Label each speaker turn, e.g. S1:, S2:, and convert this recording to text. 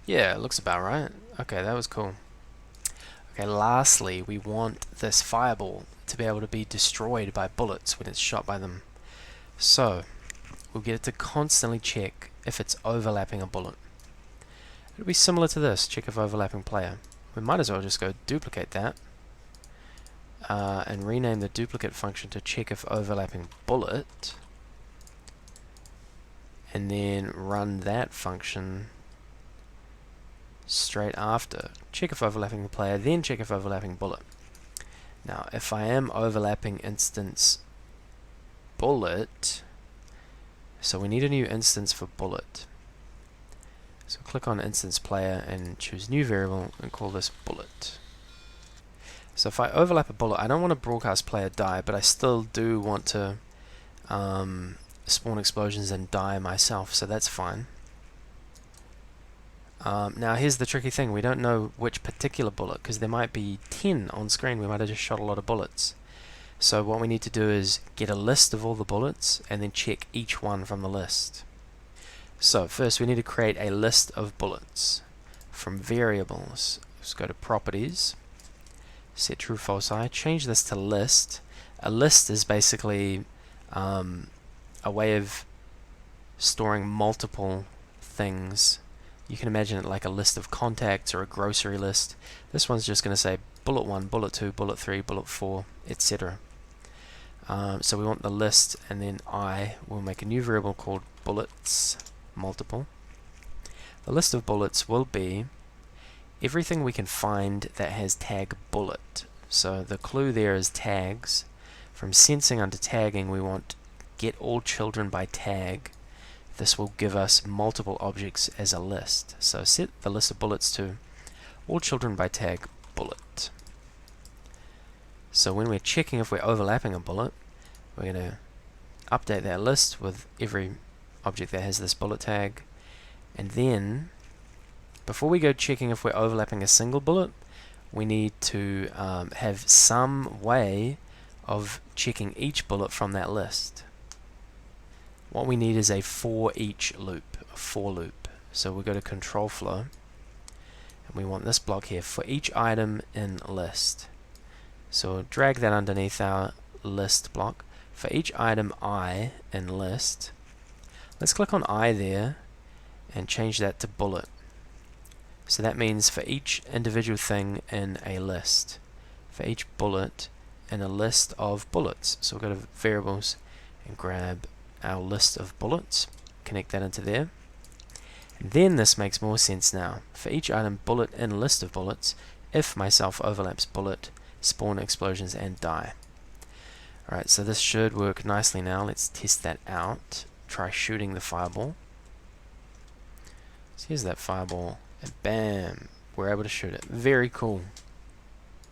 S1: Yeah, it looks about right. Okay, that was cool. Okay, lastly, we want this fireball to be able to be destroyed by bullets when it's shot by them. So, we'll get it to constantly check if it's overlapping a bullet. It'll be similar to this, check if overlapping player. We might as well just go duplicate that and rename the duplicate function to check if overlapping bullet, and then run that function straight after. Check if overlapping player, then check if overlapping bullet. Now, if I am overlapping instance bullet, so we need a new instance for bullet. So click on instance player and choose new variable and call this bullet. So if I overlap a bullet, I don't want to broadcast player die, but I still do want to spawn explosions and die myself, so that's fine. Now here's the tricky thing, we don't know which particular bullet, because there might be 10 on screen, we might have just shot a lot of bullets. So what we need to do is get a list of all the bullets and then check each one from the list. So first we need to create a list of bullets from variables. Let's go to properties, set true false I, change this to list. A list is basically a way of storing multiple things. You can imagine it like a list of contacts or a grocery list. This one's just going to say bullet 1, bullet 2, bullet 3, bullet 4, etc. So we want the list, and then we'll make a new variable called bullets multiple. The list of bullets will be everything we can find that has tag bullet. So the clue there is tags. From sensing under tagging, we want get all children by tag. This will give us multiple objects as a list. So set the list of bullets to all children by tag bullet. So when we're checking if we're overlapping a bullet, we're going to update that list with every object that has this bullet tag. And then, before we go checking if we're overlapping a single bullet, we need to have some way of checking each bullet from that list. What we need is a for each loop, a for loop. So we'll go to control flow, and we want this block here, for each item in list. So we'll drag that underneath our list block. For each item I in list, let's click on I there and change that to bullet. So that means for each individual thing in a list, for each bullet in a list of bullets. So we'll go to variables and grab our list of bullets, connect that into there. And then this makes more sense now. For each item bullet in list of bullets, if myself overlaps bullet, spawn explosions and die. Alright, so this should work nicely now. Let's test that out. Try shooting the fireball. So here's that fireball, and bam, we're able to shoot it. Very cool.